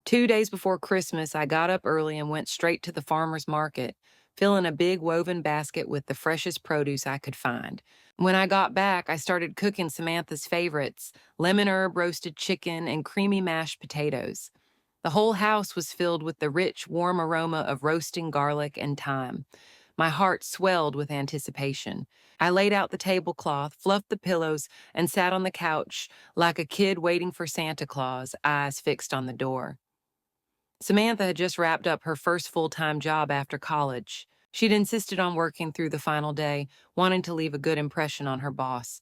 2 days before Christmas, I got up early and went straight to the farmer's market, filling a big woven basket with the freshest produce I could find. When I got back, I started cooking Samantha's favorites: lemon herb roasted chicken and creamy mashed potatoes. The whole house was filled with the rich, warm aroma of roasting garlic and thyme. My heart swelled with anticipation. I laid out the tablecloth, fluffed the pillows, and sat on the couch like a kid waiting for Santa Claus, eyes fixed on the door. Samantha had just wrapped up her first full-time job after college. She'd insisted on working through the final day, wanting to leave a good impression on her boss.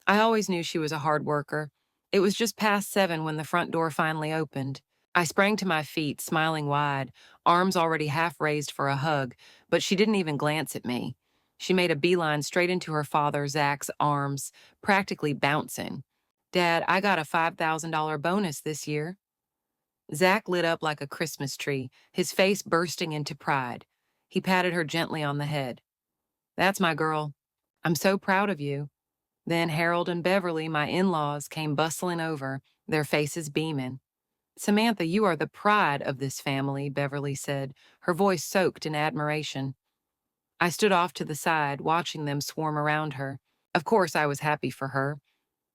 I always knew she was a hard worker. It was just past 7 when the front door finally opened. I sprang to my feet, smiling wide, arms already half raised for a hug, but she didn't even glance at me. She made a beeline straight into her father, Zach's arms, practically bouncing. "Dad, I got a $5,000 bonus this year." Zach lit up like a Christmas tree, his face bursting into pride. He patted her gently on the head. "That's my girl. I'm so proud of you." Then Harold and Beverly, my in-laws, came bustling over, their faces beaming. "Samantha, you are the pride of this family," Beverly said, her voice soaked in admiration. I stood off to the side, watching them swarm around her. Of course I was happy for her.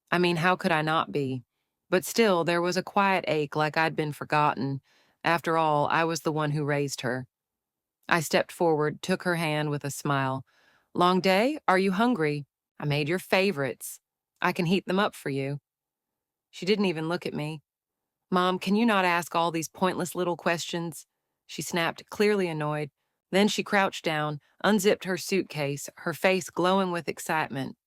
I mean, how could I not be? But still, there was a quiet ache like I'd been forgotten. After all, I was the one who raised her. I stepped forward, took her hand with a smile. "Long day? Are you hungry? I made your favorites. I can heat them up for you." She didn't even look at me. "Mom, can you not ask all these pointless little questions?" She snapped, clearly annoyed. Then she crouched down, unzipped her suitcase, her face glowing with excitement.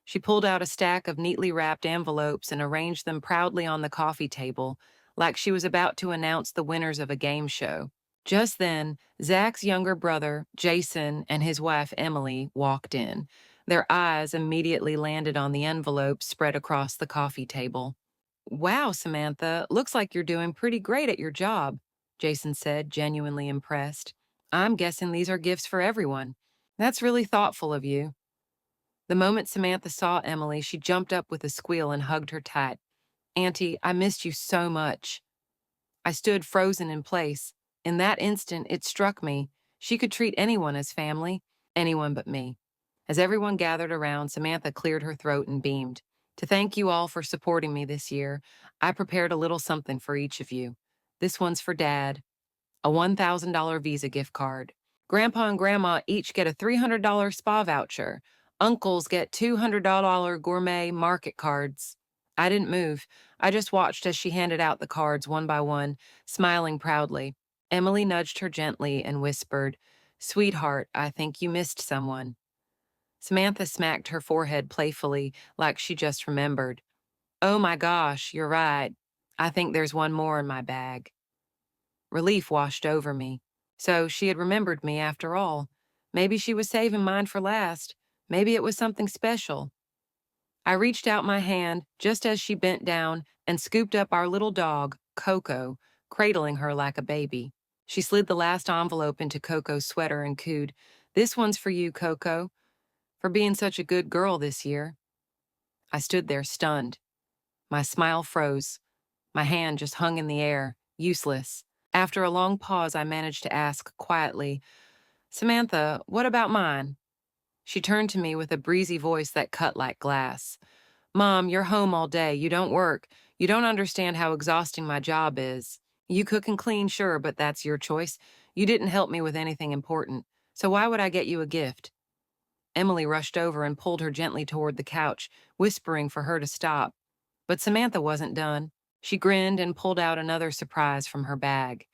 She pulled out a stack of neatly wrapped envelopes and arranged them proudly on the coffee table, like she was about to announce the winners of a game show. Just then, Zach's younger brother, Jason, and his wife, Emily, walked in. Their eyes immediately landed on the envelopes spread across the coffee table. "Wow, Samantha, looks like you're doing pretty great at your job," Jason said, genuinely impressed. "I'm guessing these are gifts for everyone. That's really thoughtful of you." The moment Samantha saw Emily, she jumped up with a squeal and hugged her tight. "Auntie, I missed you so much." I stood frozen in place. In that instant, it struck me. She could treat anyone as family, anyone but me. As everyone gathered around, Samantha cleared her throat and beamed. "To thank you all for supporting me this year, I prepared a little something for each of you. This one's for Dad, a $1,000 Visa gift card. Grandpa and Grandma each get a $300 spa voucher. Uncles get $200 gourmet market cards." I didn't move. I just watched as she handed out the cards one by one, smiling proudly. Emily nudged her gently and whispered, "Sweetheart, I think you missed someone." Samantha smacked her forehead playfully, like she just remembered. "Oh my gosh, you're right. I think there's one more in my bag." Relief washed over me. So she had remembered me after all. Maybe she was saving mine for last. Maybe it was something special. I reached out my hand just as she bent down and scooped up our little dog, Coco, cradling her like a baby. She slid the last envelope into Coco's sweater and cooed, "This one's for you, Coco, for being such a good girl this year." I stood there stunned. My smile froze. My hand just hung in the air, useless. After a long pause, I managed to ask quietly, "Samantha, what about mine?" She turned to me with a breezy voice that cut like glass. "Mom, you're home all day. You don't work. You don't understand how exhausting my job is. You cook and clean, sure, but that's your choice. You didn't help me with anything important. So why would I get you a gift?" Emily rushed over and pulled her gently toward the couch, whispering for her to stop. But Samantha wasn't done. She grinned and pulled out another surprise from her bag.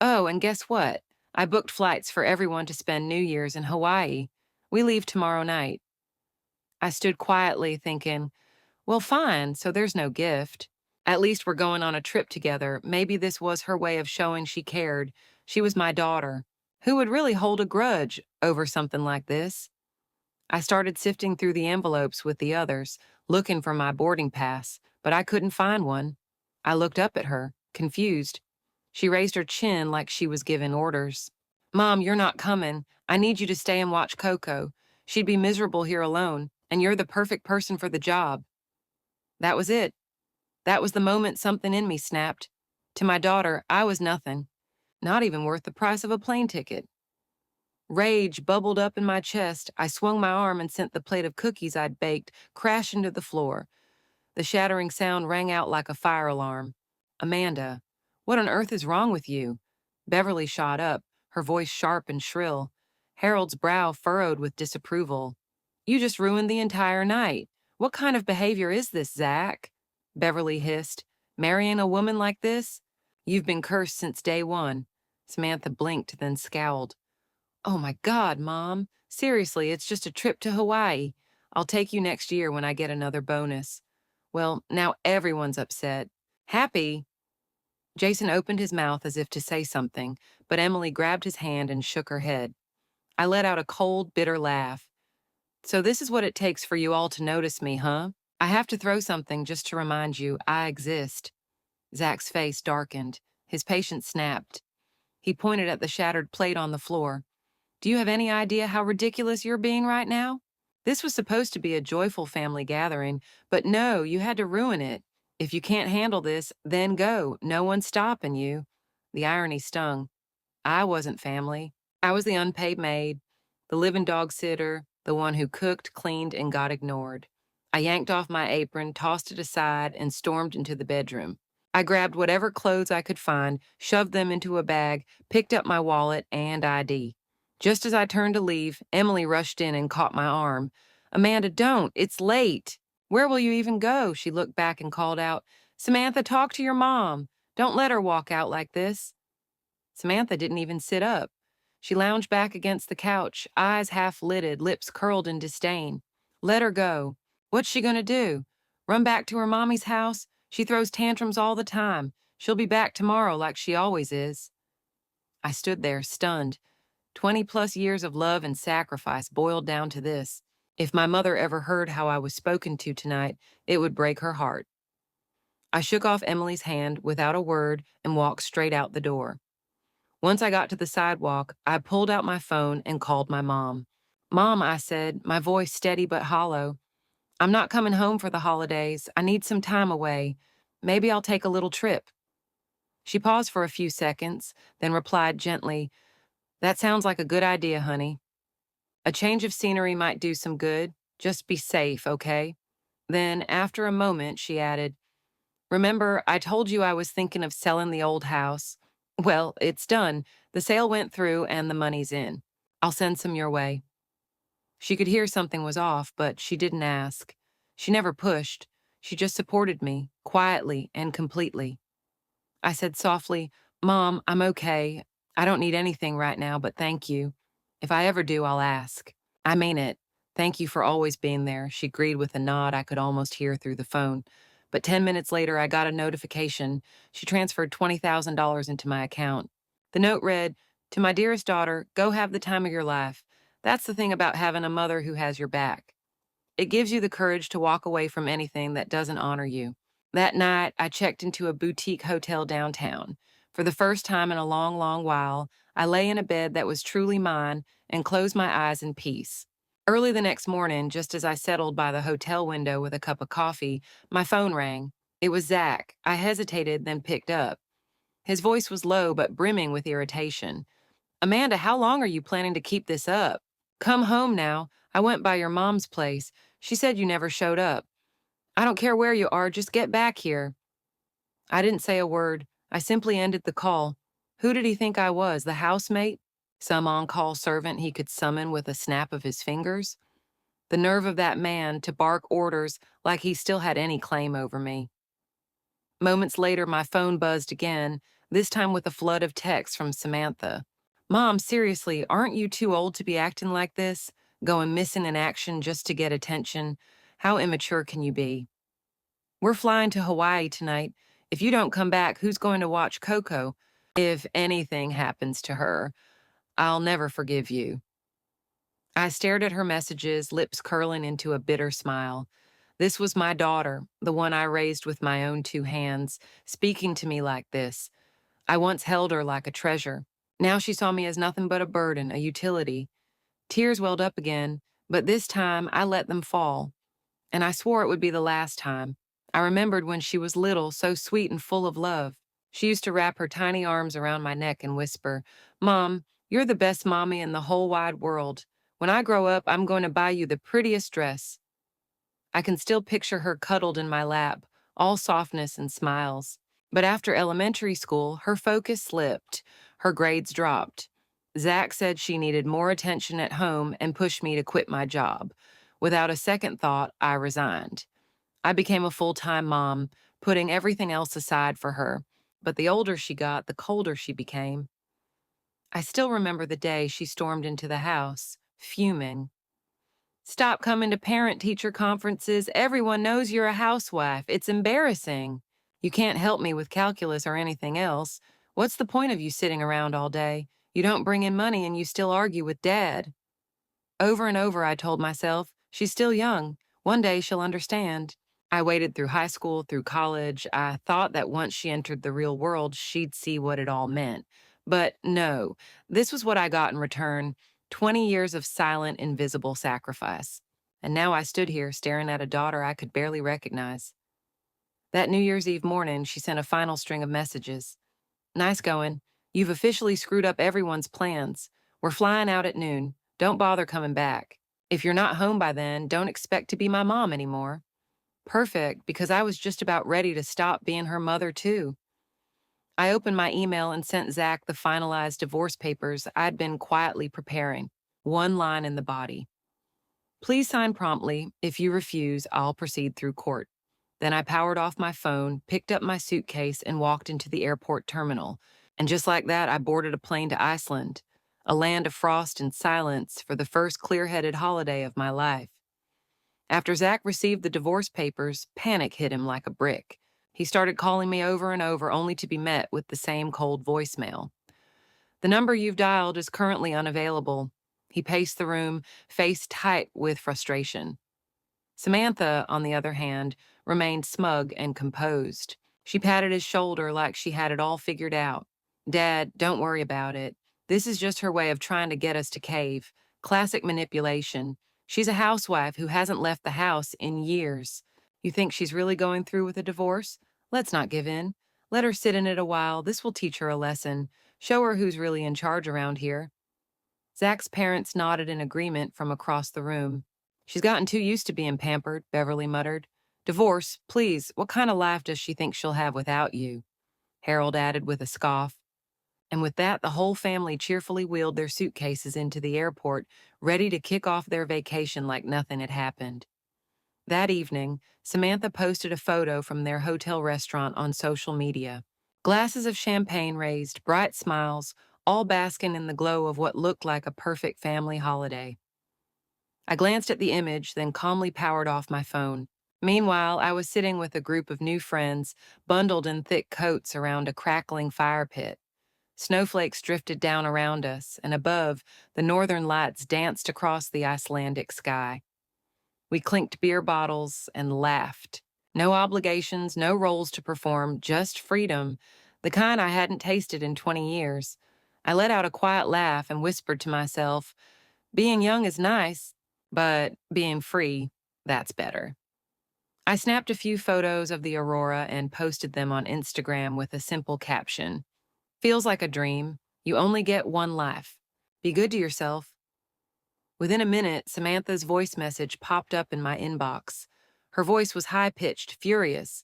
"Oh, and guess what? I booked flights for everyone to spend New Year's in Hawaii. We leave tomorrow night." I stood quietly thinking, well, fine, so there's no gift. At least we're going on a trip together. Maybe this was her way of showing she cared. She was my daughter. Who would really hold a grudge over something like this? I started sifting through the envelopes with the others, looking for my boarding pass, but I couldn't find one. I looked up at her, confused. She raised her chin like she was giving orders. "Mom, you're not coming. I need you to stay and watch Coco. She'd be miserable here alone, and you're the perfect person for the job." That was it. That was the moment something in me snapped. To my daughter, I was nothing, not even worth the price of a plane ticket. Rage bubbled up in my chest. I swung my arm and sent the plate of cookies I'd baked crashing to the floor. The shattering sound rang out like a fire alarm. Amanda, what on earth is wrong with you? Beverly shot up, her voice sharp and shrill. Harold's brow furrowed with disapproval. You just ruined the entire night. What kind of behavior is this, Zach? Beverly hissed. Marrying a woman like this? You've been cursed since day one. Samantha blinked, then scowled. Oh my God, Mom. Seriously, it's just a trip to Hawaii. I'll take you next year when I get another bonus. Well, now everyone's upset. Happy? Jason opened his mouth as if to say something, but Emily grabbed his hand and shook her head. I let out a cold, bitter laugh. So this is what it takes for you all to notice me, huh? I have to throw something just to remind you I exist. Zach's face darkened. His patience snapped. He pointed at the shattered plate on the floor. Do you have any idea how ridiculous you're being right now? This was supposed to be a joyful family gathering, but no, you had to ruin it. If you can't handle this, then go. No one's stopping you. The irony stung. I wasn't family. I was the unpaid maid, the living dog sitter, the one who cooked, cleaned, and got ignored. I yanked off my apron, tossed it aside, and stormed into the bedroom. I grabbed whatever clothes I could find, shoved them into a bag, picked up my wallet and ID. Just as I turned to leave, Emily rushed in and caught my arm. Amanda, don't. It's late. Where will you even go? She looked back and called out, Samantha, talk to your mom. Don't let her walk out like this. Samantha didn't even sit up. She lounged back against the couch, eyes half-lidded, lips curled in disdain. Let her go. What's she gonna do? Run back to her mommy's house? She throws tantrums all the time. She'll be back tomorrow like she always is. I stood there, stunned. 20-plus years of love and sacrifice boiled down to this. If my mother ever heard how I was spoken to tonight, it would break her heart. I shook off Emily's hand without a word and walked straight out the door. Once I got to the sidewalk, I pulled out my phone and called my mom. Mom, I said, my voice steady but hollow. I'm not coming home for the holidays. I need some time away. Maybe I'll take a little trip. She paused for a few seconds, then replied gently, That sounds like a good idea, honey. A change of scenery might do some good. Just be safe, okay? Then, after a moment, she added, Remember, I told you I was thinking of selling the old house. Well, it's done. The sale went through and the money's in. I'll send some your way. She could hear something was off, but she didn't ask. She never pushed. She just supported me, quietly and completely. I said softly, Mom, I'm okay. I don't need anything right now, but thank you. If I ever do, I'll ask. I mean it. Thank you for always being there, she agreed with a nod I could almost hear through the phone. But 10 minutes later, I got a notification. She transferred $20,000 into my account. The note read, To my dearest daughter, go have the time of your life. That's the thing about having a mother who has your back. It gives you the courage to walk away from anything that doesn't honor you. That night, I checked into a boutique hotel downtown. For the first time in a long, long while, I lay in a bed that was truly mine and closed my eyes in peace. Early the next morning, just as I settled by the hotel window with a cup of coffee, my phone rang. It was Zach. I hesitated, then picked up. His voice was low but brimming with irritation. Amanda, how long are you planning to keep this up? Come home now. I went by your mom's place. She said you never showed up. I don't care where you are, just get back here. I didn't say a word. I simply ended the call. Who did he think I was, the housemate? Some on-call servant he could summon with a snap of his fingers? The nerve of that man to bark orders like he still had any claim over me. Moments later, my phone buzzed again, this time with a flood of texts from Samantha. Mom, seriously, aren't you too old to be acting like this? Going missing in action just to get attention? How immature can you be? We're flying to Hawaii tonight. If you don't come back, who's going to watch Coco? If anything happens to her, I'll never forgive you. I stared at her messages, lips curling into a bitter smile. This was my daughter, the one I raised with my own two hands, speaking to me like this. I once held her like a treasure. Now she saw me as nothing but a burden, a utility. Tears welled up again, but this time I let them fall. And I swore it would be the last time. I remembered when she was little, so sweet and full of love. She used to wrap her tiny arms around my neck and whisper, "Mom, you're the best mommy in the whole wide world. When I grow up, I'm going to buy you the prettiest dress." I can still picture her cuddled in my lap, all softness and smiles. But after elementary school, her focus slipped. Her grades dropped. Zach said she needed more attention at home and pushed me to quit my job. Without a second thought, I resigned. I became a full-time mom, putting everything else aside for her. But the older she got, the colder she became. I still remember the day she stormed into the house, fuming. "Stop coming to parent-teacher conferences. Everyone knows you're a housewife. It's embarrassing. You can't help me with calculus or anything else. What's the point of you sitting around all day? You don't bring in money and you still argue with Dad." Over and over, I told myself, she's still young. One day she'll understand. I waited through high school, through college. I thought that once she entered the real world, she'd see what it all meant. But no, this was what I got in return: 20 years of silent, invisible sacrifice. And now I stood here staring at a daughter I could barely recognize. That New Year's Eve morning, she sent a final string of messages. "Nice going. You've officially screwed up everyone's plans. We're flying out at noon. Don't bother coming back. If you're not home by then, don't expect to be my mom anymore." Perfect, because I was just about ready to stop being her mother, too. I opened my email and sent Zach the finalized divorce papers I'd been quietly preparing. One line in the body: "Please sign promptly. If you refuse, I'll proceed through court." Then I powered off my phone, picked up my suitcase, and walked into the airport terminal. And just like that, I boarded a plane to Iceland, a land of frost and silence, for the first clear-headed holiday of my life. After Zach received the divorce papers, panic hit him like a brick. He started calling me over and over, only to be met with the same cold voicemail. "The number you've dialed is currently unavailable." He paced the room, face tight with frustration. Samantha, on the other hand, remained smug and composed. She patted his shoulder like she had it all figured out. "Dad, don't worry about it. This is just her way of trying to get us to cave. Classic manipulation. She's a housewife who hasn't left the house in years. You think she's really going through with a divorce? Let's not give in. Let her sit in it a while. This will teach her a lesson. Show her who's really in charge around here." Zach's parents nodded in agreement from across the room. "She's gotten too used to being pampered," Beverly muttered. "Divorce, please. What kind of life does she think she'll have without you?" Harold added with a scoff. And with that, the whole family cheerfully wheeled their suitcases into the airport, ready to kick off their vacation like nothing had happened. That evening, Samantha posted a photo from their hotel restaurant on social media. Glasses of champagne raised, bright smiles, all basking in the glow of what looked like a perfect family holiday. I glanced at the image, then calmly powered off my phone. Meanwhile, I was sitting with a group of new friends, bundled in thick coats around a crackling fire pit. Snowflakes drifted down around us, and above, the northern lights danced across the Icelandic sky. We clinked beer bottles and laughed. No obligations, no roles to perform, just freedom, the kind I hadn't tasted in 20 years. I let out a quiet laugh and whispered to myself, "Being young is nice, but being free, that's better." I snapped a few photos of the aurora and posted them on Instagram with a simple caption: "Feels like a dream. You only get one life. Be good to yourself." Within a minute, Samantha's voice message popped up in my inbox. Her voice was high-pitched, furious.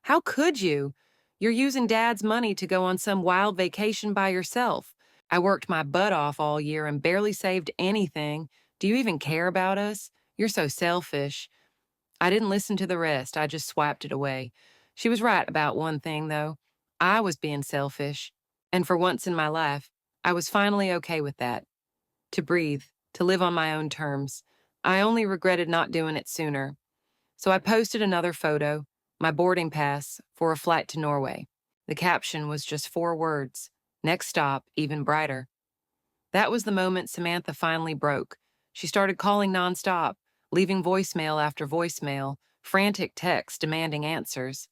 "How could you? You're using Dad's money to go on some wild vacation by yourself. I worked my butt off all year and barely saved anything. Do you even care about us? You're so selfish." I didn't listen to the rest. I just swiped it away. She was right about one thing, though. I was being selfish. And for once in my life, I was finally okay with that. To breathe, to live on my own terms. I only regretted not doing it sooner. So I posted another photo, my boarding pass for a flight to Norway. The caption was just 4 words: "Next stop, even brighter." That was the moment Samantha finally broke. She started calling nonstop, leaving voicemail after voicemail, frantic texts demanding answers.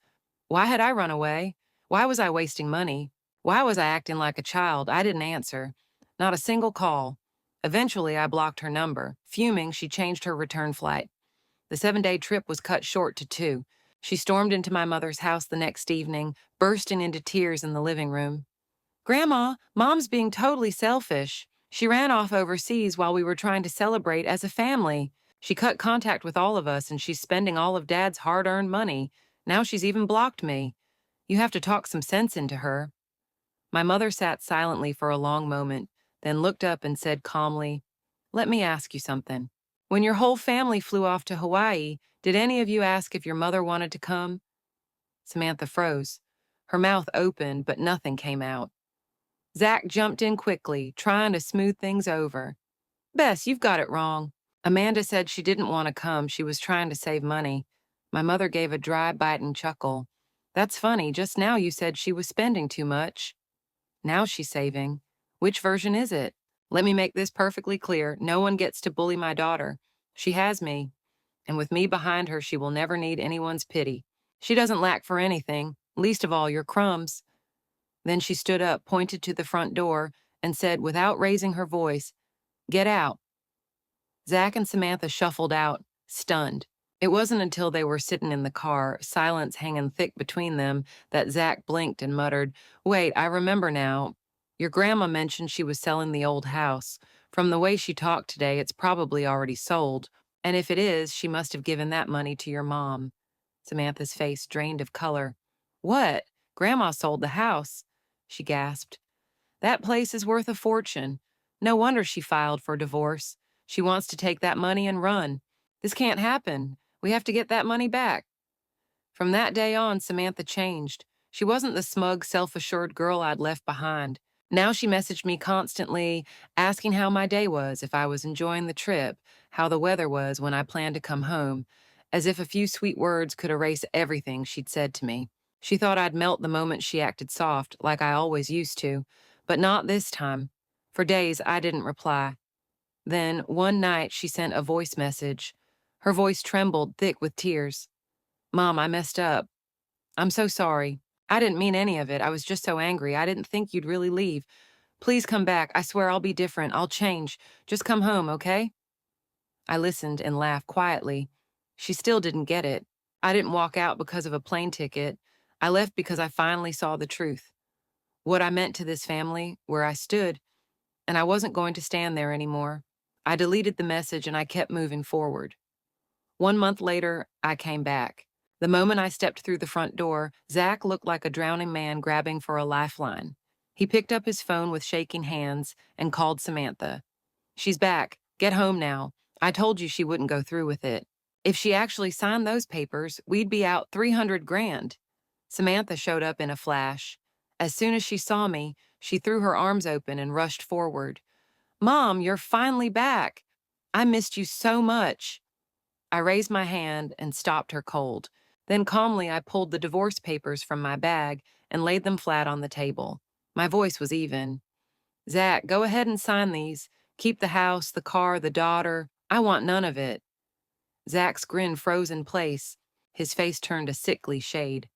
Why had I run away? Why was I wasting money? Why was I acting like a child? I didn't answer. Not a single call. Eventually, I blocked her number. Fuming, she changed her return flight. The 7-day trip was cut short to 2. She stormed into my mother's house the next evening, bursting into tears in the living room. Grandma, Mom's being totally selfish. She ran off overseas while we were trying to celebrate as a family. She cut contact with all of us and she's spending all of Dad's hard-earned money. Now she's even blocked me. You have to talk some sense into her. My mother sat silently for a long moment, then looked up and said calmly, "Let me ask you something. When your whole family flew off to Hawaii, did any of you ask if your mother wanted to come?" Samantha froze. Her mouth opened, but nothing came out. Zach jumped in quickly, trying to smooth things over. "Bess, you've got it wrong. Amanda said she didn't want to come. She was trying to save money." My mother gave a dry, biting chuckle. "That's funny. Just now you said she was spending too much. Now she's saving. Which version is it? Let me make this perfectly clear. No one gets to bully my daughter. She has me, and with me behind her, she will never need anyone's pity. She doesn't lack for anything, least of all your crumbs." Then she stood up, pointed to the front door, and said without raising her voice, "Get out." Zach and Samantha shuffled out, stunned. It wasn't until they were sitting in the car, silence hanging thick between them, that Zach blinked and muttered, "Wait, I remember now. Your grandma mentioned she was selling the old house. From the way she talked today, it's probably already sold. And if it is, she must have given that money to your mom." Samantha's face drained of color. "What? Grandma sold the house," she gasped. "That place is worth a fortune. No wonder she filed for divorce. She wants to take that money and run. This can't happen. We have to get that money back." From that day on, Samantha changed. She wasn't the smug, self-assured girl I'd left behind. Now she messaged me constantly, asking how my day was, if I was enjoying the trip, how the weather was when I planned to come home, as if a few sweet words could erase everything she'd said to me. She thought I'd melt the moment she acted soft, like I always used to, but not this time. For days, I didn't reply. Then, one night, she sent a voice message. Her voice trembled, thick with tears. "Mom, I messed up. I'm so sorry. I didn't mean any of it. I was just so angry. I didn't think you'd really leave. Please come back. I swear I'll be different. I'll change. Just come home, okay?" I listened and laughed quietly. She still didn't get it. I didn't walk out because of a plane ticket. I left because I finally saw the truth. What I meant to this family, where I stood, and I wasn't going to stand there anymore. I deleted the message and I kept moving forward. 1 month later, I came back. The moment I stepped through the front door, Zach looked like a drowning man grabbing for a lifeline. He picked up his phone with shaking hands and called Samantha. "She's back. Get home now. I told you she wouldn't go through with it. If she actually signed those papers, we'd be out 300 grand. Samantha showed up in a flash. As soon as she saw me, she threw her arms open and rushed forward. "Mom, you're finally back. I missed you so much." I raised my hand and stopped her cold. Then calmly I pulled the divorce papers from my bag and laid them flat on the table. My voice was even. "Zach, go ahead and sign these. Keep the house, the car, the daughter. I want none of it." Zach's grin froze in place. His face turned a sickly shade.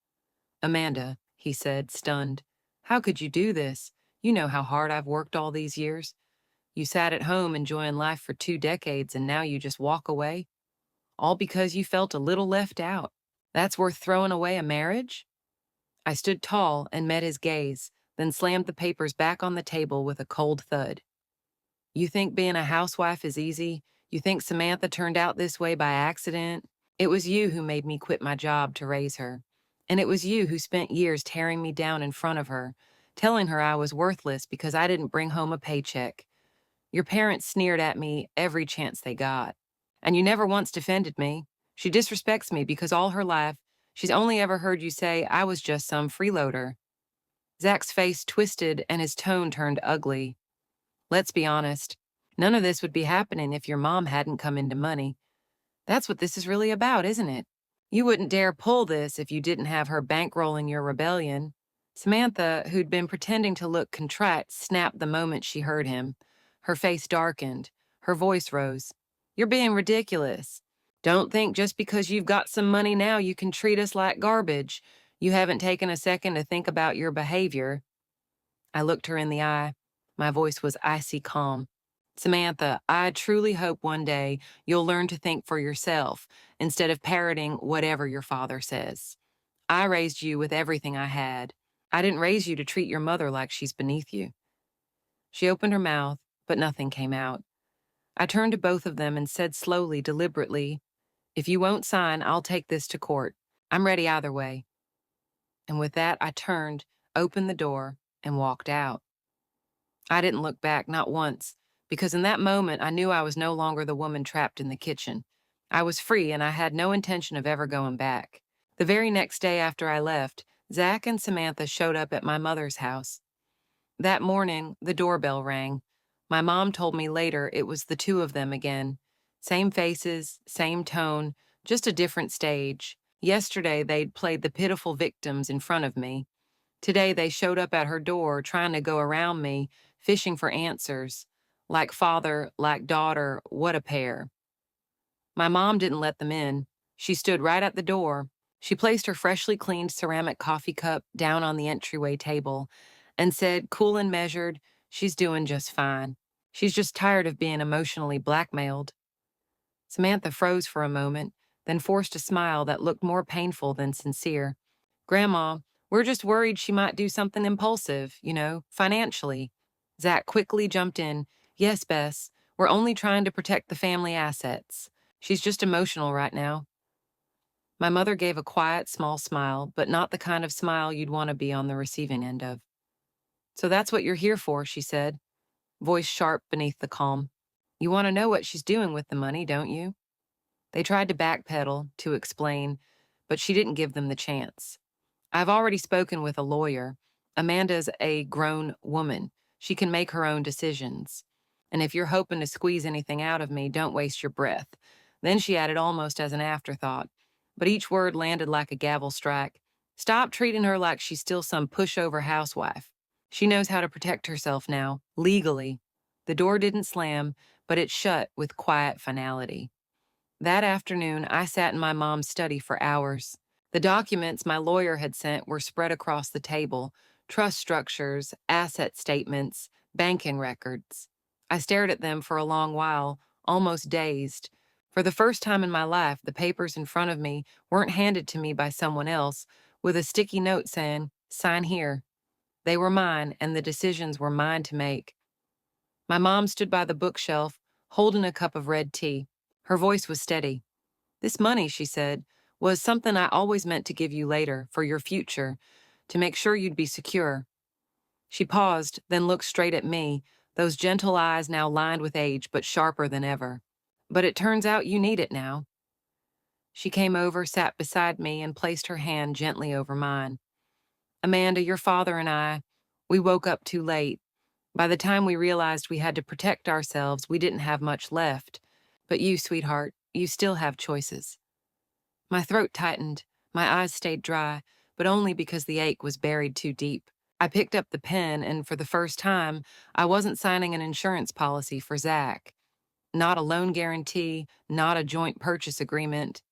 "Amanda," he said, stunned, "how could you do this? You know how hard I've worked all these years. You sat at home enjoying life for 2 decades and now you just walk away? All because you felt a little left out. That's worth throwing away a marriage?" I stood tall and met his gaze, then slammed the papers back on the table with a cold thud. "You think being a housewife is easy? You think Samantha turned out this way by accident? It was you who made me quit my job to raise her. And it was you who spent years tearing me down in front of her, telling her I was worthless because I didn't bring home a paycheck. Your parents sneered at me every chance they got. And you never once defended me. She disrespects me because all her life, she's only ever heard you say I was just some freeloader." Zach's face twisted and his tone turned ugly. "Let's be honest. None of this would be happening if your mom hadn't come into money. That's what this is really about, isn't it? You wouldn't dare pull this if you didn't have her bankrolling your rebellion." Samantha, who'd been pretending to look contrite, snapped the moment she heard him. Her face darkened. Her voice rose. "You're being ridiculous. Don't think just because you've got some money now you can treat us like garbage. You haven't taken a second to think about your behavior." I looked her in the eye. My voice was icy calm. Samantha, I truly hope one day you'll learn to think for yourself instead of parroting whatever your father says. I raised you with everything I had. I didn't raise you to treat your mother like she's beneath you. She opened her mouth, but nothing came out. I turned to both of them and said slowly, deliberately, "If you won't sign, I'll take this to court. I'm ready either way." And with that, I turned, opened the door, and walked out. I didn't look back, not once, because in that moment I knew I was no longer the woman trapped in the kitchen. I was free, and I had no intention of ever going back. The very next day after I left, Zach and Samantha showed up at my mother's house. That morning, the doorbell rang. My mom told me later it was the two of them again. Same faces, same tone, just a different stage. Yesterday, they'd played the pitiful victims in front of me. Today, they showed up at her door trying to go around me, fishing for answers. Like father, like daughter, what a pair. My mom didn't let them in. She stood right at the door. She placed her freshly cleaned ceramic coffee cup down on the entryway table and said, cool and measured, she's doing just fine. She's just tired of being emotionally blackmailed. Samantha froze for a moment, then forced a smile that looked more painful than sincere. Grandma, we're just worried she might do something impulsive, financially. Zach quickly jumped in. Yes, Bess, we're only trying to protect the family assets. She's just emotional right now. My mother gave a quiet, small smile, but not the kind of smile you'd want to be on the receiving end of. So that's what you're here for, she said, voice sharp beneath the calm. You want to know what she's doing with the money, don't you? They tried to backpedal, to explain, but she didn't give them the chance. I've already spoken with a lawyer. Amanda's a grown woman. She can make her own decisions. And if you're hoping to squeeze anything out of me, don't waste your breath. Then she added almost as an afterthought, but each word landed like a gavel strike. Stop treating her like she's still some pushover housewife. She knows how to protect herself now, legally. The door didn't slam, but it shut with quiet finality. That afternoon, I sat in my mom's study for hours. The documents my lawyer had sent were spread across the table: trust structures, asset statements, banking records. I stared at them for a long while, almost dazed. For the first time in my life, the papers in front of me weren't handed to me by someone else with a sticky note saying, "Sign here." They were mine, and the decisions were mine to make. My mom stood by the bookshelf, holding a cup of red tea. Her voice was steady. "This money," she said, "was something I always meant to give you later, for your future, to make sure you'd be secure." She paused, then looked straight at me, those gentle eyes now lined with age but sharper than ever. "But it turns out you need it now." She came over, sat beside me, and placed her hand gently over mine. "Amanda, your father and I, we woke up too late. By the time we realized we had to protect ourselves, we didn't have much left. But you, sweetheart, you still have choices." My throat tightened, my eyes stayed dry, but only because the ache was buried too deep. I picked up the pen, and for the first time, I wasn't signing an insurance policy for Zach. Not a loan guarantee, not a joint purchase agreement.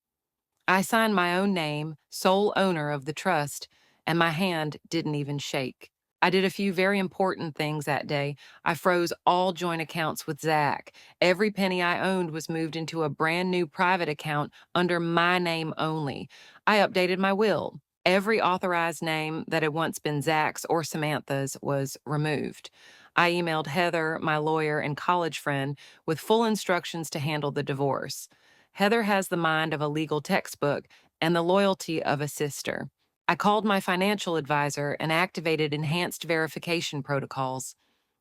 I signed my own name, sole owner of the trust, and my hand didn't even shake. I did a few very important things that day. I froze all joint accounts with Zach. Every penny I owned was moved into a brand new private account under my name only. I updated my will. Every authorized name that had once been Zach's or Samantha's was removed. I emailed Heather, my lawyer and college friend, with full instructions to handle the divorce. Heather has the mind of a legal textbook and the loyalty of a sister. I called my financial advisor and activated enhanced verification protocols.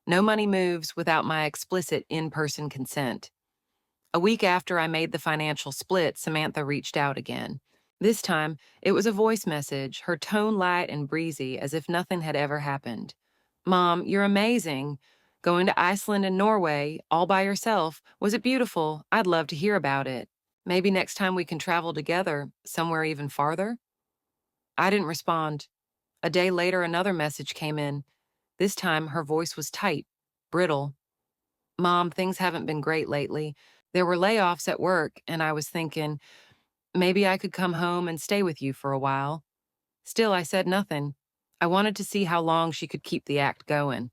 No money moves without my explicit in-person consent. A week after I made the financial split, Samantha reached out again. This time, it was a voice message, her tone light and breezy as if nothing had ever happened. "Mom, you're amazing. Going to Iceland and Norway, all by yourself. Was it beautiful? I'd love to hear about it. Maybe next time we can travel together, somewhere even farther?" I didn't respond. A day later, another message came in. This time, her voice was tight, brittle. "Mom, things haven't been great lately. There were layoffs at work, and I was thinking, maybe I could come home and stay with you for a while." Still, I said nothing. I wanted to see how long she could keep the act going.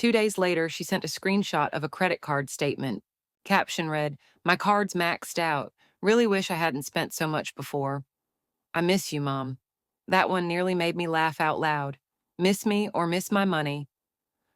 2 days later, she sent a screenshot of a credit card statement. Caption read, "My card's maxed out. Really wish I hadn't spent so much before. I miss you, Mom." That one nearly made me laugh out loud. Miss me or miss my money.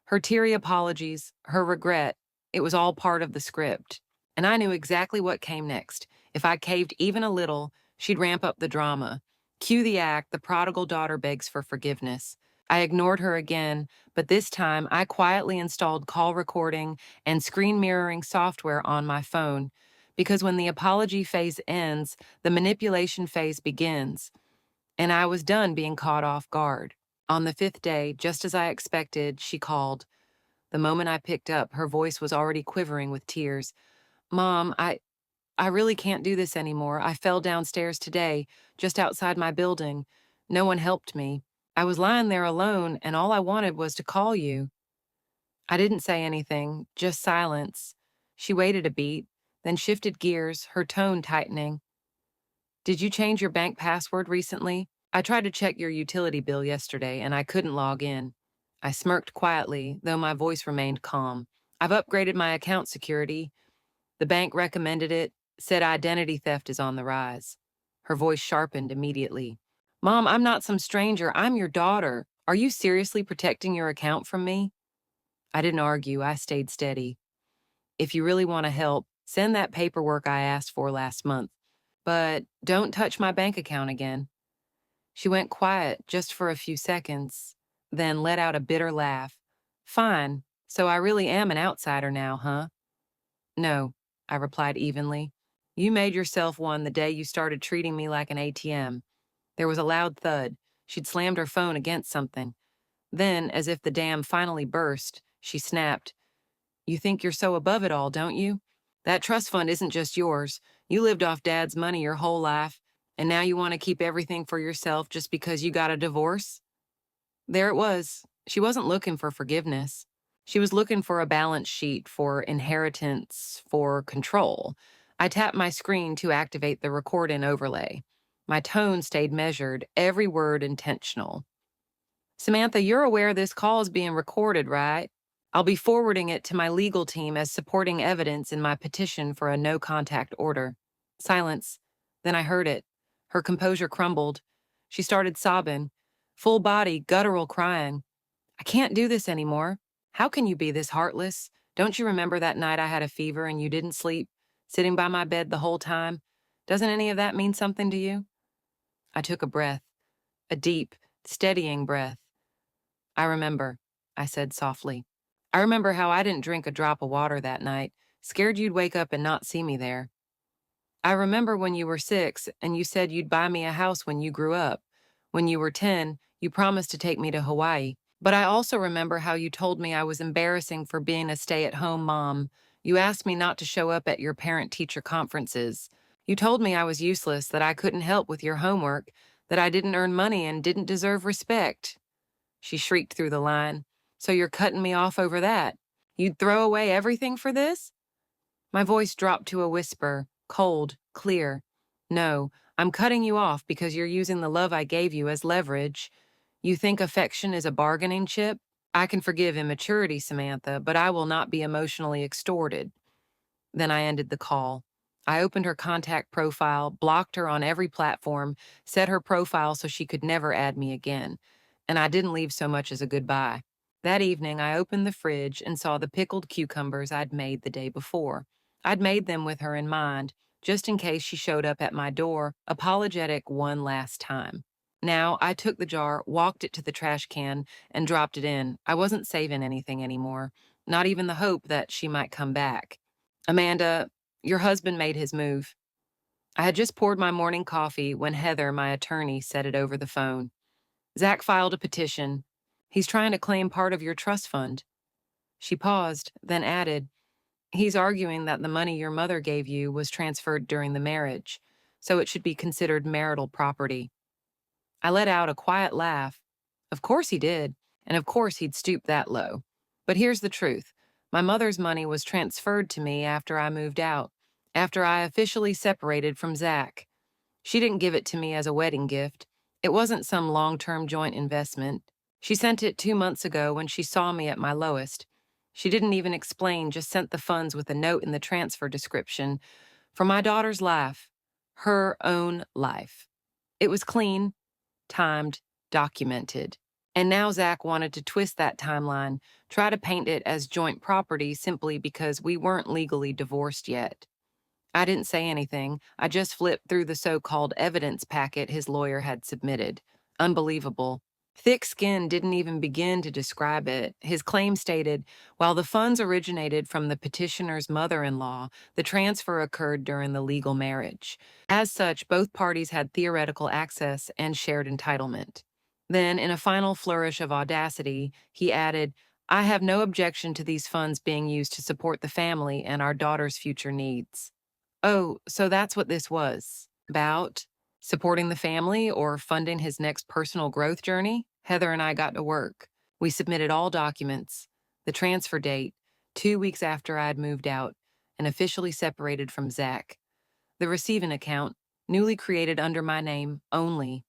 Her teary apologies, her regret, it was all part of the script. And I knew exactly what came next. If I caved even a little, she'd ramp up the drama. Cue the act, the prodigal daughter begs for forgiveness. I ignored her again, but this time I quietly installed call recording and screen mirroring software on my phone. Because when the apology phase ends, the manipulation phase begins. And I was done being caught off guard. On the fifth day, just as I expected, she called. The moment I picked up, her voice was already quivering with tears. "Mom, I really can't do this anymore. I fell downstairs today, just outside my building. No one helped me. I was lying there alone, and all I wanted was to call you." I didn't say anything, just silence. She waited a beat, then shifted gears, her tone tightening. "Did you change your bank password recently? I tried to check your utility bill yesterday, and I couldn't log in." I smirked quietly, though my voice remained calm. "I've upgraded my account security. The bank recommended it, said identity theft is on the rise." Her voice sharpened immediately. "Mom, I'm not some stranger. I'm your daughter. Are you seriously protecting your account from me?" I didn't argue. I stayed steady. "If you really want to help, send that paperwork I asked for last month. But don't touch my bank account again." She went quiet just for a few seconds, then let out a bitter laugh. "Fine. So I really am an outsider now, huh?" "No," I replied evenly. "You made yourself one the day you started treating me like an ATM." There was a loud thud. She'd slammed her phone against something. Then, as if the dam finally burst, she snapped, "You think you're so above it all, don't you? That trust fund isn't just yours. You lived off Dad's money your whole life, and now you want to keep everything for yourself just because you got a divorce?" There it was. She wasn't looking for forgiveness. She was looking for a balance sheet, for inheritance, for control. I tapped my screen to activate the record and overlay. My tone stayed measured, every word intentional. "Samantha, you're aware this call is being recorded, right? I'll be forwarding it to my legal team as supporting evidence in my petition for a no-contact order." Silence. Then I heard it. Her composure crumbled. She started sobbing. Full body, guttural crying. "I can't do this anymore. How can you be this heartless? Don't you remember that night I had a fever and you didn't sleep, sitting by my bed the whole time? Doesn't any of that mean something to you?" I took a breath, a deep, steadying breath. "I remember," I said softly. "I remember how I didn't drink a drop of water that night, scared you'd wake up and not see me there. I remember when you were 6 and you said you'd buy me a house when you grew up. When you were 10, you promised to take me to Hawaii. But I also remember how you told me I was embarrassing for being a stay-at-home mom. You asked me not to show up at your parent-teacher conferences. You told me I was useless, that I couldn't help with your homework, that I didn't earn money and didn't deserve respect." She shrieked through the line. "So you're cutting me off over that? You'd throw away everything for this?" My voice dropped to a whisper, cold, clear. "No, I'm cutting you off because you're using the love I gave you as leverage. You think affection is a bargaining chip? I can forgive immaturity, Samantha, but I will not be emotionally extorted." Then I ended the call. I opened her contact profile, blocked her on every platform, set her profile so she could never add me again. And I didn't leave so much as a goodbye. That evening, I opened the fridge and saw the pickled cucumbers I'd made the day before. I'd made them with her in mind, just in case she showed up at my door, apologetic one last time. Now, I took the jar, walked it to the trash can, and dropped it in. I wasn't saving anything anymore, not even the hope that she might come back. "Amanda, your husband made his move." I had just poured my morning coffee when Heather, my attorney, said it over the phone. "Zach filed a petition. He's trying to claim part of your trust fund." She paused, then added, "He's arguing that the money your mother gave you was transferred during the marriage, so it should be considered marital property." I let out a quiet laugh. Of course he did, and of course he'd stoop that low. But here's the truth. My mother's money was transferred to me after I moved out, after I officially separated from Zach. She didn't give it to me as a wedding gift. It wasn't some long-term joint investment. She sent it 2 months ago when she saw me at my lowest. She didn't even explain, just sent the funds with a note in the transfer description for my daughter's life, her own life. It was clean, timed, documented. And now Zach wanted to twist that timeline, try to paint it as joint property simply because we weren't legally divorced yet. I didn't say anything. I just flipped through the so-called evidence packet his lawyer had submitted. Unbelievable. Thick skin didn't even begin to describe it. His claim stated, while the funds originated from the petitioner's mother-in-law, the transfer occurred during the legal marriage. As such, both parties had theoretical access and shared entitlement. Then, in a final flourish of audacity, he added, I have no objection to these funds being used to support the family and our daughter's future needs. Oh, so that's what this was about? Supporting the family or funding his next personal growth journey? Heather and I got to work. We submitted all documents, the transfer date, 2 weeks after I'd moved out and officially separated from Zach. The receiving account, newly created under my name only.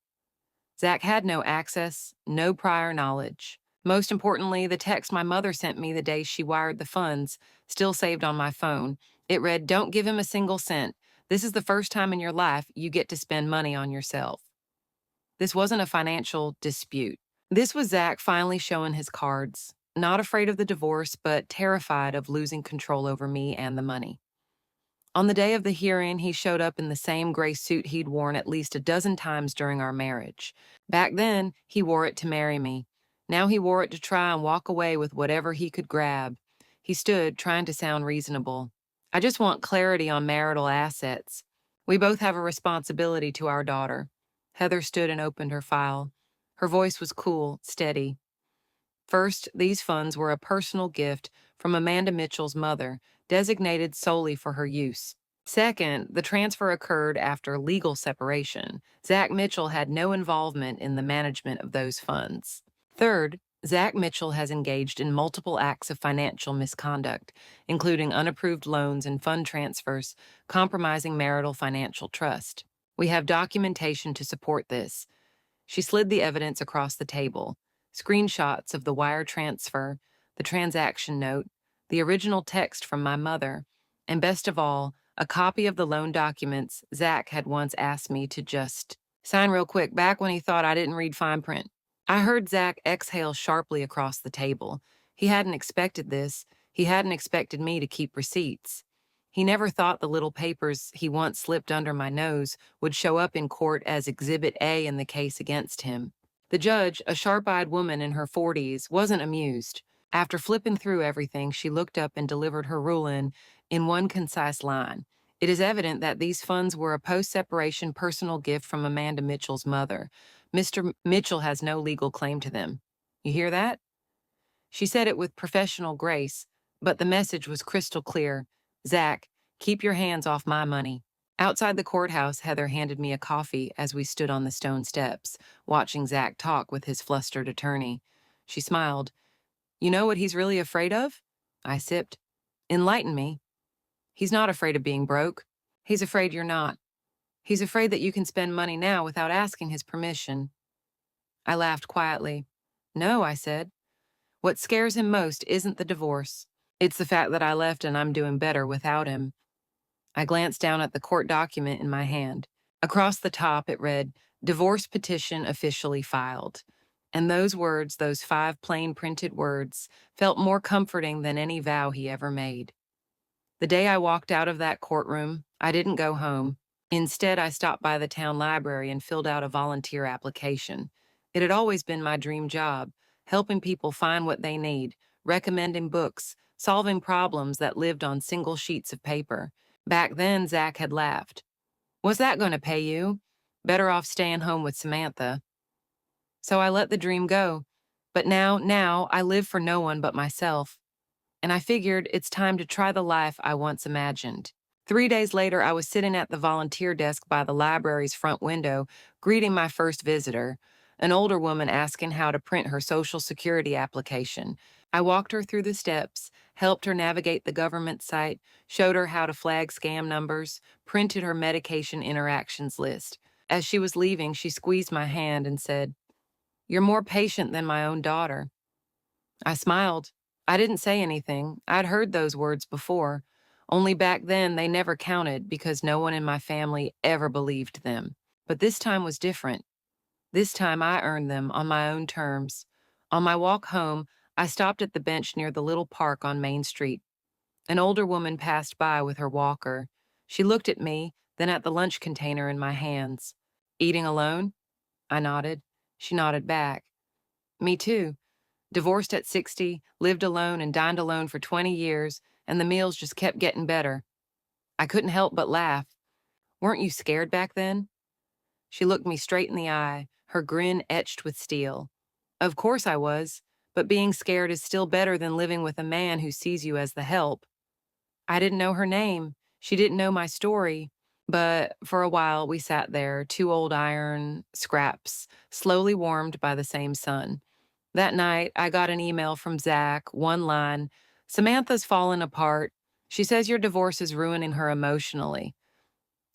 Zach had no access, no prior knowledge. Most importantly, the text my mother sent me the day she wired the funds, still saved on my phone. It read, Don't give him a single cent. This is the first time in your life you get to spend money on yourself. This wasn't a financial dispute. This was Zach finally showing his cards, not afraid of the divorce, but terrified of losing control over me and the money. On the day of the hearing, he showed up in the same gray suit he'd worn at least a dozen times during our marriage. Back then, he wore it to marry me. Now he wore it to try and walk away with whatever he could grab. He stood, trying to sound reasonable. I just want clarity on marital assets. We both have a responsibility to our daughter. Heather stood and opened her file. Her voice was cool, steady. First, these funds were a personal gift from Amanda Mitchell's mother, designated solely for her use. Second, the transfer occurred after legal separation. Zach Mitchell had no involvement in the management of those funds. Third, Zach Mitchell has engaged in multiple acts of financial misconduct, including unapproved loans and fund transfers, compromising marital financial trust. We have documentation to support this. She slid the evidence across the table. Screenshots of the wire transfer, the transaction note, the original text from my mother, and best of all, a copy of the loan documents Zach had once asked me to just sign real quick back when he thought I didn't read fine print. I heard Zach exhale sharply across the table. He hadn't expected this. He hadn't expected me to keep receipts. He never thought the little papers he once slipped under my nose would show up in court as Exhibit A in the case against him. The judge, a sharp-eyed woman in her 40s, wasn't amused. After flipping through everything, she looked up and delivered her ruling in one concise line. It is evident that these funds were a post-separation personal gift from Amanda Mitchell's mother. Mr. Mitchell has no legal claim to them. You hear that? She said it with professional grace, but the message was crystal clear. Zach, keep your hands off my money. Outside the courthouse, Heather handed me a coffee as we stood on the stone steps, watching Zach talk with his flustered attorney. She smiled. You know what he's really afraid of? I sipped. Enlighten me. He's not afraid of being broke. He's afraid you're not. He's afraid that you can spend money now without asking his permission. I laughed quietly. No, I said. What scares him most isn't the divorce. It's the fact that I left and I'm doing better without him. I glanced down at the court document in my hand. Across the top, it read, Divorce petition officially filed. And those words, those 5 plain printed words, felt more comforting than any vow he ever made. The day I walked out of that courtroom, I didn't go home. Instead, I stopped by the town library and filled out a volunteer application. It had always been my dream job, helping people find what they need, recommending books, solving problems that lived on single sheets of paper. Back then, Zach had laughed. What's that going to pay you? Better off staying home with Samantha. So I let the dream go. But now, I live for no one but myself. And I figured it's time to try the life I once imagined. 3 days later, I was sitting at the volunteer desk by the library's front window, greeting my first visitor, an older woman asking how to print her Social Security application. I walked her through the steps, helped her navigate the government site, showed her how to flag scam numbers, printed her medication interactions list. As she was leaving, she squeezed my hand and said, You're more patient than my own daughter. I smiled. I didn't say anything. I'd heard those words before. Only back then they never counted because no one in my family ever believed them. But this time was different. This time I earned them on my own terms. On my walk home, I stopped at the bench near the little park on Main Street. An older woman passed by with her walker. She looked at me, then at the lunch container in my hands. Eating alone? I nodded. She nodded back. Me too. Divorced at 60, lived alone and dined alone for 20 years, and the meals just kept getting better. I couldn't help but laugh. Weren't you scared back then? She looked me straight in the eye, her grin etched with steel. Of course I was, but being scared is still better than living with a man who sees you as the help. I didn't know her name. She didn't know my story. But for a while, we sat there, two old iron scraps, slowly warmed by the same sun. That night, I got an email from Zach, one line: Samantha's fallen apart. She says your divorce is ruining her emotionally.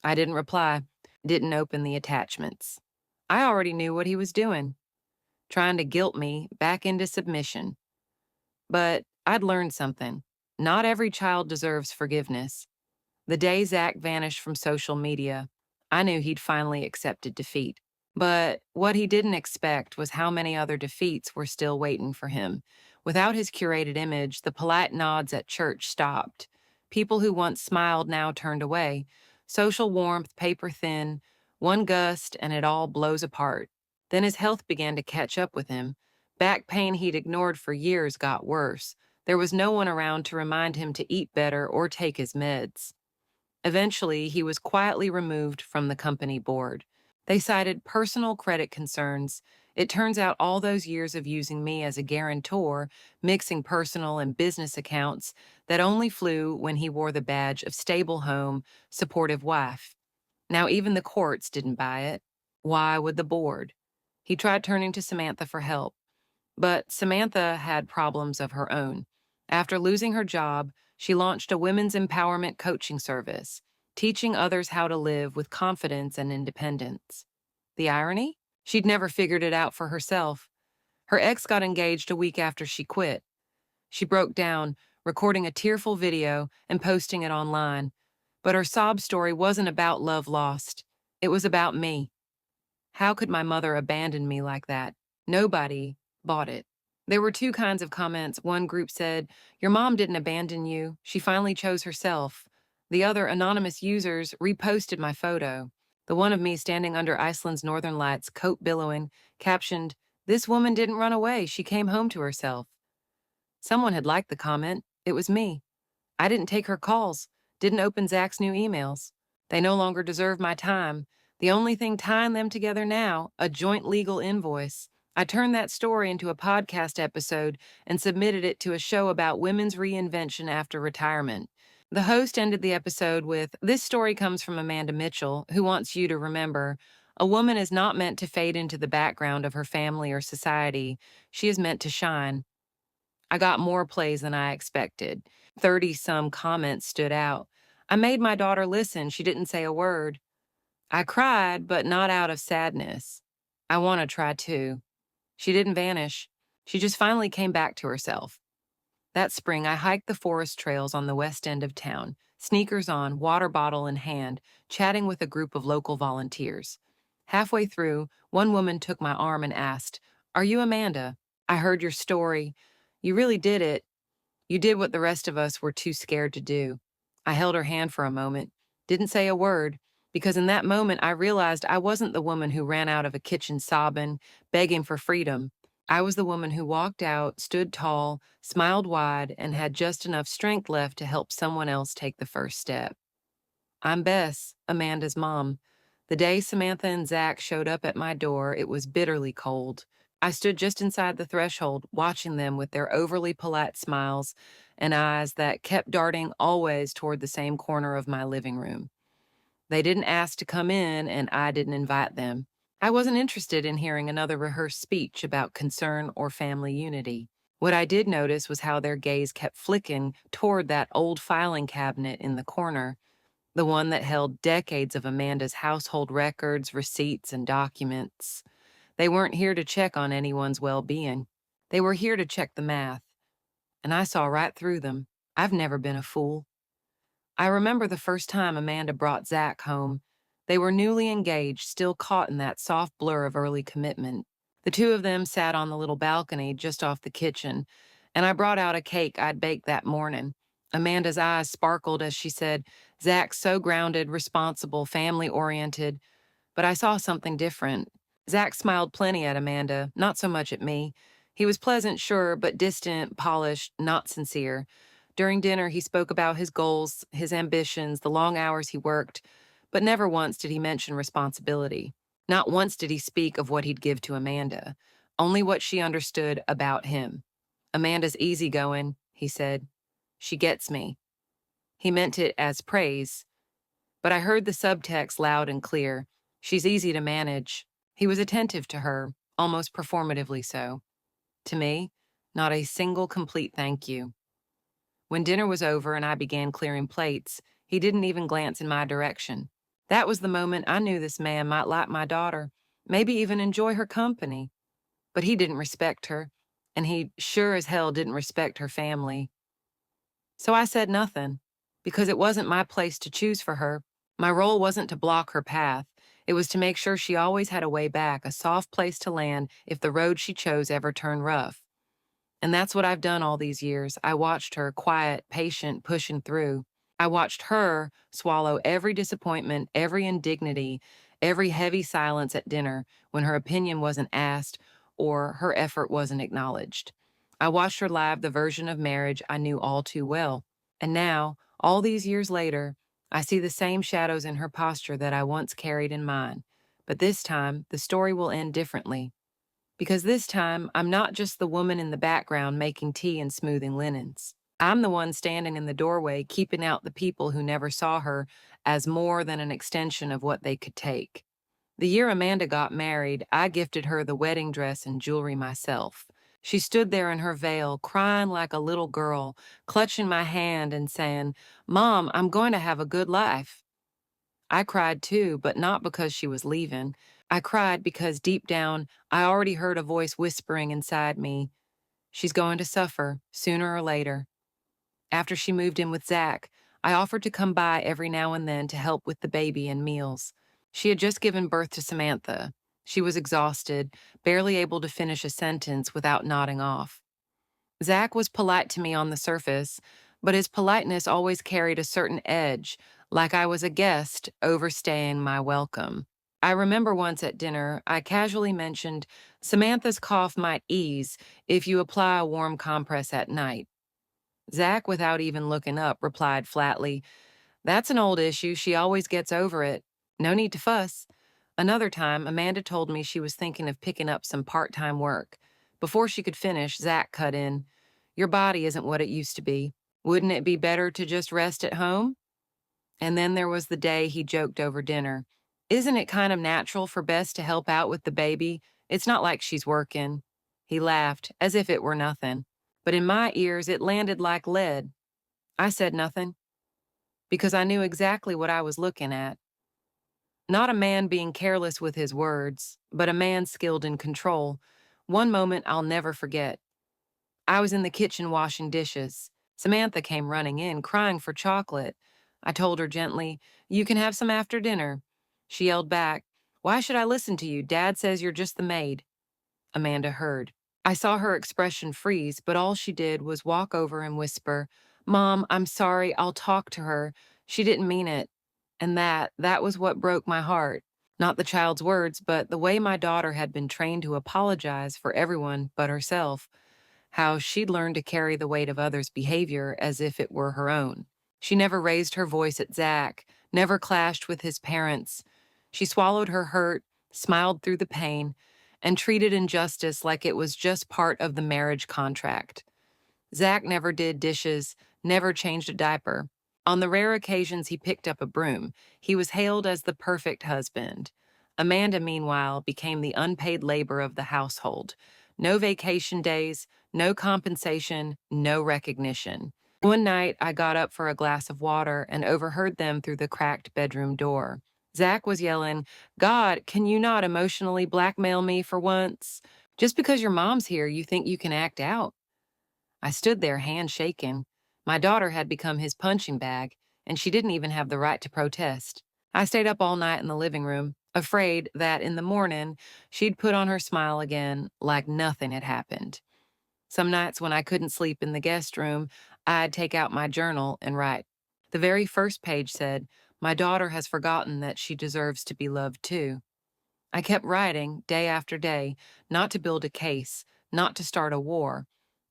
I didn't reply, didn't open the attachments. I already knew what he was doing, trying to guilt me back into submission. But I'd learned something. Not every child deserves forgiveness. The day Zach vanished from social media, I knew he'd finally accepted defeat. But what he didn't expect was how many other defeats were still waiting for him. Without his curated image, the polite nods at church stopped. People who once smiled now turned away. Social warmth, paper thin, one gust, and it all blows apart. Then his health began to catch up with him. Back pain he'd ignored for years got worse. There was no one around to remind him to eat better or take his meds. Eventually, he was quietly removed from the company board. They cited personal credit concerns. It turns out all those years of using me as a guarantor, mixing personal and business accounts, that only flew when he wore the badge of stable home, supportive wife. Now, even the courts didn't buy it. Why would the board? He tried turning to Samantha for help. But Samantha had problems of her own. After losing her job, she launched a women's empowerment coaching service, teaching others how to live with confidence and independence. The irony? She'd never figured it out for herself. Her ex got engaged a week after she quit. She broke down, recording a tearful video and posting it online. But her sob story wasn't about love lost. It was about me. How could my mother abandon me like that? Nobody bought it. There were two kinds of comments. One group said, Your mom didn't abandon you. She finally chose herself. The other, anonymous users, reposted my photo. The one of me standing under Iceland's northern lights, coat billowing, captioned, This woman didn't run away. She came home to herself. Someone had liked the comment. It was me. I didn't take her calls, didn't open Zach's new emails. They no longer deserve my time. The only thing tying them together now, a joint legal invoice. I turned that story into a podcast episode and submitted it to a show about women's reinvention after retirement. The host ended the episode with, This story comes from Amanda Mitchell, who wants you to remember, a woman is not meant to fade into the background of her family or society. She is meant to shine. I got more plays than I expected. 30-some comments stood out. I made my daughter listen. She didn't say a word. I cried, but not out of sadness. I want to try too. She didn't vanish. She just finally came back to herself. That spring, I hiked the forest trails on the west end of town, sneakers on, water bottle in hand, chatting with a group of local volunteers. Halfway through, one woman took my arm and asked, Are you Amanda? I heard your story. You really did it. You did what the rest of us were too scared to do. I held her hand for a moment, didn't say a word, because in that moment I realized I wasn't the woman who ran out of a kitchen sobbing, begging for freedom. I was the woman who walked out, stood tall, smiled wide, and had just enough strength left to help someone else take the first step. I'm Bess, Amanda's mom. The day Samantha and Zach showed up at my door, it was bitterly cold. I stood just inside the threshold, watching them with their overly polite smiles and eyes that kept darting always toward the same corner of my living room. They didn't ask to come in, and I didn't invite them. I wasn't interested in hearing another rehearsed speech about concern or family unity. What I did notice was how their gaze kept flicking toward that old filing cabinet in the corner, the one that held decades of Amanda's household records, receipts, and documents. They weren't here to check on anyone's well-being. They were here to check the math. and I saw right through them. I've never been a fool. I remember the first time Amanda brought Zach home. They were newly engaged, still caught in that soft blur of early commitment. The two of them sat on the little balcony just off the kitchen, and I brought out a cake I'd baked that morning. Amanda's eyes sparkled as she said, "Zach's so grounded, responsible, family oriented." But I saw something different. Zach smiled plenty at Amanda, not so much at me. He was pleasant, sure, but distant, polished, not sincere. During dinner, he spoke about his goals, his ambitions, the long hours he worked, but never once did he mention responsibility. Not once did he speak of what he'd give to Amanda, only what she understood about him. "Amanda's easygoing," he said. "She gets me." He meant it as praise, but I heard the subtext loud and clear. She's easy to manage. He was attentive to her, almost performatively so. To me, not a single complete thank you. When dinner was over and I began clearing plates, he didn't even glance in my direction. That was the moment I knew this man might like my daughter, maybe even enjoy her company. But he didn't respect her, and he sure as hell didn't respect her family. So I said nothing, because it wasn't my place to choose for her. My role wasn't to block her path. It was to make sure she always had a way back, a soft place to land if the road she chose ever turned rough. And that's what I've done all these years. I watched her, quiet, patient, pushing through. I watched her swallow every disappointment, every indignity, every heavy silence at dinner when her opinion wasn't asked or her effort wasn't acknowledged. I watched her live the version of marriage I knew all too well. And now, all these years later, I see the same shadows in her posture that I once carried in mine. But this time, the story will end differently. Because this time, I'm not just the woman in the background making tea and smoothing linens. I'm the one standing in the doorway, keeping out the people who never saw her as more than an extension of what they could take. The year Amanda got married, I gifted her the wedding dress and jewelry myself. She stood there in her veil, crying like a little girl, clutching my hand and saying, "Mom, I'm going to have a good life." I cried too, but not because she was leaving. I cried because deep down, I already heard a voice whispering inside me, "She's going to suffer, sooner or later." After she moved in with Zach, I offered to come by every now and then to help with the baby and meals. She had just given birth to Samantha. She was exhausted, barely able to finish a sentence without nodding off. Zach was polite to me on the surface, but his politeness always carried a certain edge, like I was a guest overstaying my welcome. I remember once at dinner, I casually mentioned Samantha's cough might ease if you apply a warm compress at night. Zach, without even looking up, replied flatly, "That's an old issue. She always gets over it. No need to fuss." Another time, Amanda told me she was thinking of picking up some part-time work. Before she could finish, Zach cut in, "Your body isn't what it used to be. Wouldn't it be better to just rest at home?" And then there was the day he joked over dinner. "Isn't it kind of natural for Bess to help out with the baby? It's not like she's working." He laughed, as if it were nothing. But in my ears, it landed like lead. I said nothing, because I knew exactly what I was looking at. Not a man being careless with his words, but a man skilled in control. One moment I'll never forget. I was in the kitchen washing dishes. Samantha came running in, crying for chocolate. I told her gently, "You can have some after dinner." She yelled back, "Why should I listen to you? Dad says you're just the maid." Amanda heard. I saw her expression freeze, but all she did was walk over and whisper, "Mom, I'm sorry, I'll talk to her. She didn't mean it." And that was what broke my heart. Not the child's words, but the way my daughter had been trained to apologize for everyone but herself. How she'd learned to carry the weight of others' behavior as if it were her own. She never raised her voice at Zach, never clashed with his parents. She swallowed her hurt, smiled through the pain, and treated injustice like it was just part of the marriage contract. Zach never did dishes, never changed a diaper. On the rare occasions he picked up a broom, he was hailed as the perfect husband. Amanda, meanwhile, became the unpaid labor of the household. No vacation days, no compensation, no recognition. One night, I got up for a glass of water and overheard them through the cracked bedroom door. Zach was yelling, "God, can you not emotionally blackmail me for once? Just because your mom's here, you think you can act out?" I stood there, hand shaking. My daughter had become his punching bag, and she didn't even have the right to protest. I stayed up all night in the living room, afraid that in the morning she'd put on her smile again like nothing had happened. Some nights when I couldn't sleep in the guest room, I'd take out my journal and write. The very first page said, "My daughter has forgotten that she deserves to be loved too." I kept writing day after day, not to build a case, not to start a war,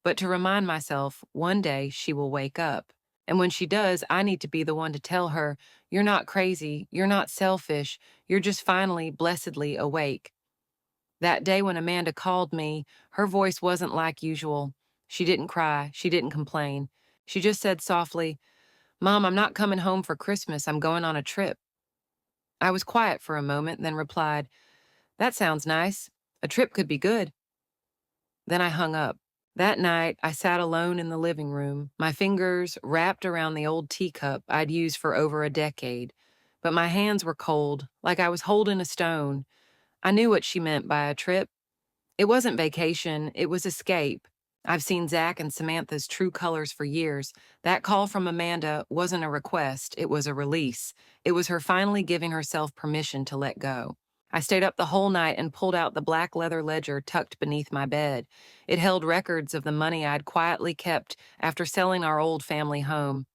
but to remind myself one day she will wake up. And when she does, I need to be the one to tell her, "You're not crazy, you're not selfish, you're just finally, blessedly awake." That day when Amanda called me, her voice wasn't like usual. She didn't cry, she didn't complain. She just said softly, "Mom, I'm not coming home for Christmas, I'm going on a trip." I was quiet for a moment, then replied, "That sounds nice. A trip could be good." Then I hung up. That night, I sat alone in the living room, my fingers wrapped around the old teacup I'd used for over a decade. But my hands were cold, like I was holding a stone. I knew what she meant by a trip. It wasn't vacation, it was escape. I've seen Zach and Samantha's true colors for years. That call from Amanda wasn't a request, it was a release. It was her finally giving herself permission to let go. I stayed up the whole night and pulled out the black leather ledger tucked beneath my bed. It held records of the money I'd quietly kept after selling our old family home.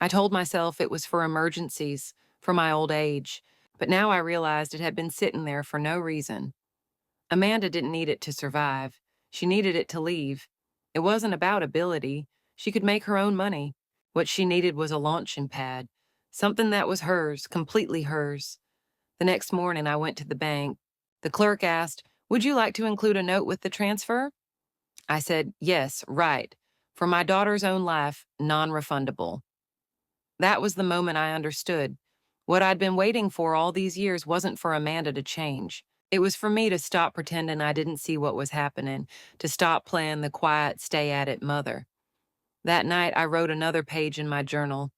I told myself it was for emergencies, for my old age, but now I realized it had been sitting there for no reason. Amanda didn't need it to survive. She needed it to leave. It wasn't about ability. She could make her own money. What she needed was a launching pad, something that was hers, completely hers. The next morning, I went to the bank. The clerk asked, "Would you like to include a note with the transfer?" I said, "Yes, right. For my daughter's own life, non-refundable." That was the moment I understood. What I'd been waiting for all these years wasn't for Amanda to change. It was for me to stop pretending I didn't see what was happening, to stop playing the quiet, stay-at-it mother. That night, I wrote another page in my journal.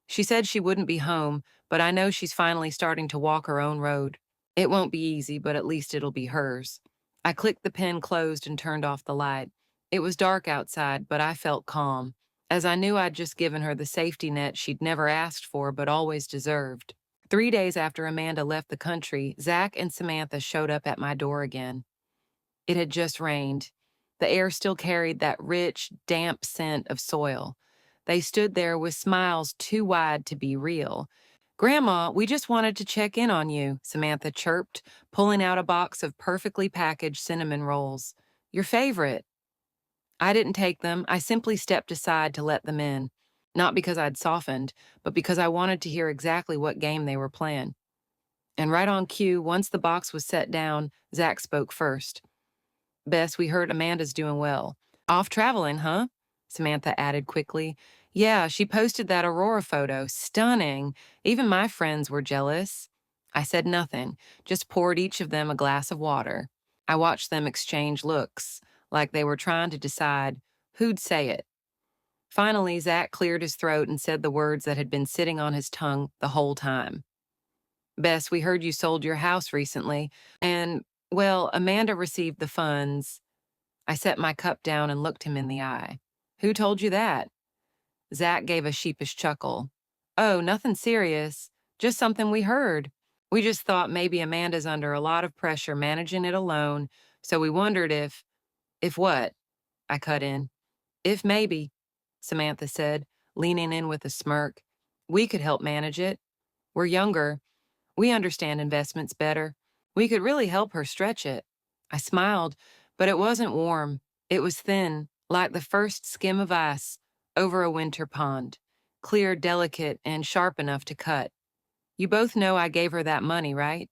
She said she wouldn't be home, but I know she's finally starting to walk her own road. It won't be easy, but at least it'll be hers. I clicked the pen closed and turned off the light. It was dark outside, but I felt calm, as I knew I'd just given her the safety net she'd never asked for but always deserved. 3 days after Amanda left the country, Zach and Samantha showed up at my door again. It had just rained. The air still carried that rich, damp scent of soil. They stood there with smiles too wide to be real. "Grandma, we just wanted to check in on you," Samantha chirped, pulling out a box of perfectly packaged cinnamon rolls. "Your favorite." I didn't take them. I simply stepped aside to let them in. Not because I'd softened, but because I wanted to hear exactly what game they were playing. And right on cue, once the box was set down, Zach spoke first. "Bess, we heard Amanda's doing well." "Off traveling, huh?" Samantha added quickly. "Yeah, she posted that Aurora photo. Stunning. Even my friends were jealous." I said nothing, just poured each of them a glass of water. I watched them exchange looks, like they were trying to decide who'd say it. Finally, Zach cleared his throat and said the words that had been sitting on his tongue the whole time. "Bess, we heard you sold your house recently, and, well, Amanda received the funds." I set my cup down and looked him in the eye. "Who told you that?" Zach gave a sheepish chuckle. "Oh, nothing serious. Just something we heard. We just thought maybe Amanda's under a lot of pressure managing it alone, so we wondered if what?" I cut in. "If maybe," Samantha said, leaning in with a smirk, "we could help manage it. We're younger. We understand investments better. We could really help her stretch it." I smiled, but it wasn't warm. It was thin, like the first skim of ice over a winter pond, clear, delicate, and sharp enough to cut. "You both know I gave her that money, right?"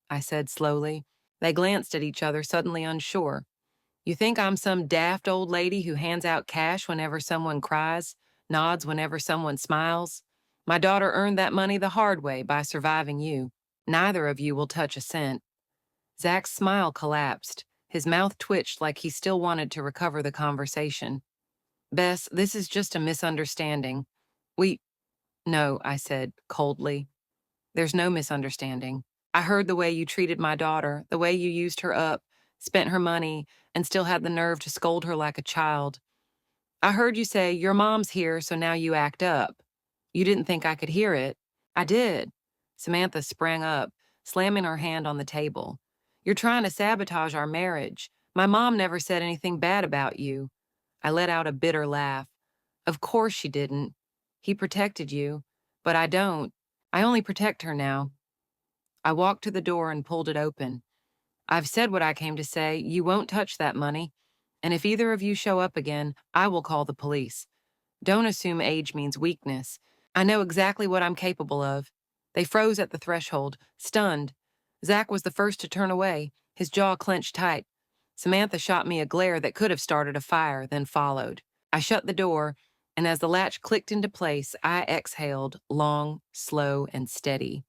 I said slowly. They glanced at each other, suddenly unsure. "You think I'm some daft old lady who hands out cash whenever someone cries, nods whenever someone smiles? My daughter earned that money the hard way by surviving you. Neither of you will touch a cent." Zach's smile collapsed. His mouth twitched like he still wanted to recover the conversation. "Bess, this is just a misunderstanding. We—" "No," I said, coldly. "There's no misunderstanding. I heard the way you treated my daughter, the way you used her up, spent her money, and still had the nerve to scold her like a child. I heard you say, your mom's here, so now you act up. You didn't think I could hear it. I did. Samantha sprang up, slamming her hand on the table. You're trying to sabotage our marriage. My mom never said anything bad about you. I let out a bitter laugh. Of course she didn't. He protected you, but I don't. I only protect her now. I walked to the door and pulled it open. I've said what I came to say. You won't touch that money. And if either of you show up again, I will call the police. Don't assume age means weakness. I know exactly what I'm capable of. They froze at the threshold, stunned. Zach was the first to turn away, his jaw clenched tight. Samantha shot me a glare that could have started a fire, then followed. I shut the door, and as the latch clicked into place, I exhaled, long, slow, and steady.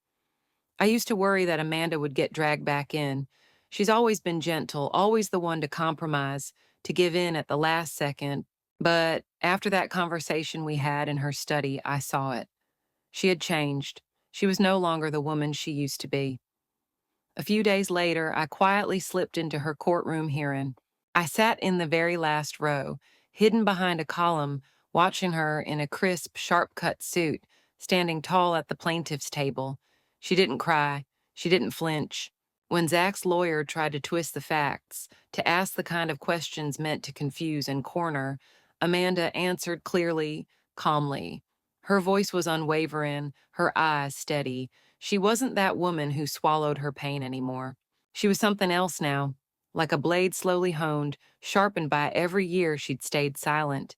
I used to worry that Amanda would get dragged back in. She's always been gentle, always the one to compromise, to give in at the last second. But after that conversation we had in her study, I saw it. She had changed. She was no longer the woman she used to be. A few days later, I quietly slipped into her courtroom hearing. I sat in the very last row, hidden behind a column, watching her in a crisp, sharp-cut suit, standing tall at the plaintiff's table. She didn't cry. She didn't flinch. When Zach's lawyer tried to twist the facts, to ask the kind of questions meant to confuse and corner, Amanda answered clearly, calmly. Her voice was unwavering, her eyes steady. She wasn't that woman who swallowed her pain anymore. She was something else now, like a blade slowly honed, sharpened by every year she'd stayed silent.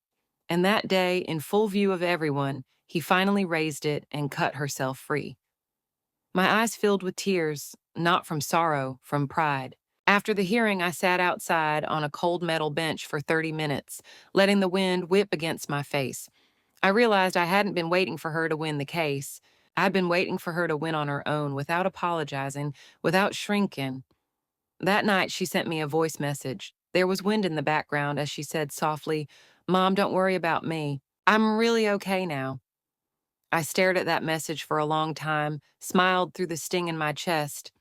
And that day, in full view of everyone, he finally raised it and cut herself free. My eyes filled with tears, not from sorrow, from pride. After the hearing, I sat outside on a cold metal bench for 30 minutes, letting the wind whip against my face. I realized I hadn't been waiting for her to win the case. I'd been waiting for her to win on her own, without apologizing, without shrinking. That night, she sent me a voice message. There was wind in the background as she said softly, "Mom, don't worry about me. I'm really okay now." I stared at that message for a long time, smiled through the sting in my chest.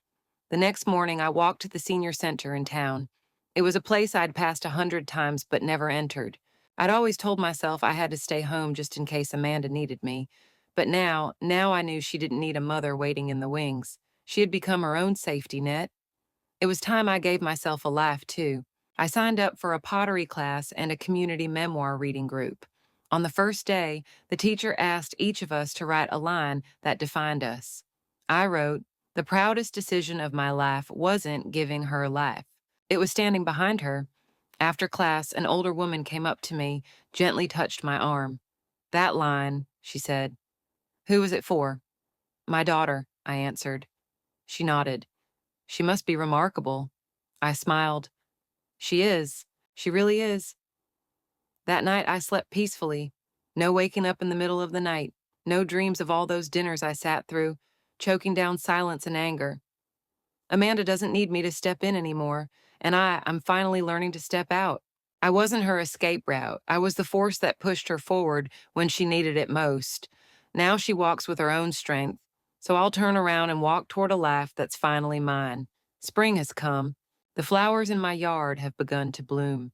The next morning, I walked to the senior center in town. It was a place I'd passed 100 times but never entered. I'd always told myself I had to stay home just in case Amanda needed me. But now I knew she didn't need a mother waiting in the wings. She had become her own safety net. It was time I gave myself a life, too. I signed up for a pottery class and a community memoir reading group. On the first day, the teacher asked each of us to write a line that defined us. I wrote, "The proudest decision of my life wasn't giving her life. It was standing behind her." After class, an older woman came up to me, gently touched my arm. "That line," she said. "Who was it for?" "My daughter," I answered. She nodded. "She must be remarkable." I smiled. "She is. She really is." That night I slept peacefully. No waking up in the middle of the night. No dreams of all those dinners I sat through, choking down silence and anger. Amanda doesn't need me to step in anymore, and I'm finally learning to step out. I wasn't her escape route. I was the force that pushed her forward when she needed it most. Now she walks with her own strength, so I'll turn around and walk toward a life that's finally mine. Spring has come. The flowers in my yard have begun to bloom.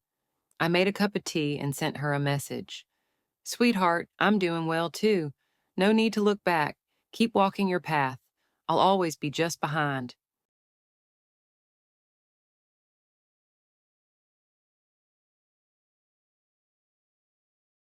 I made a cup of tea and sent her a message. "Sweetheart, I'm doing well too. No need to look back. Keep walking your path. I'll always be just behind."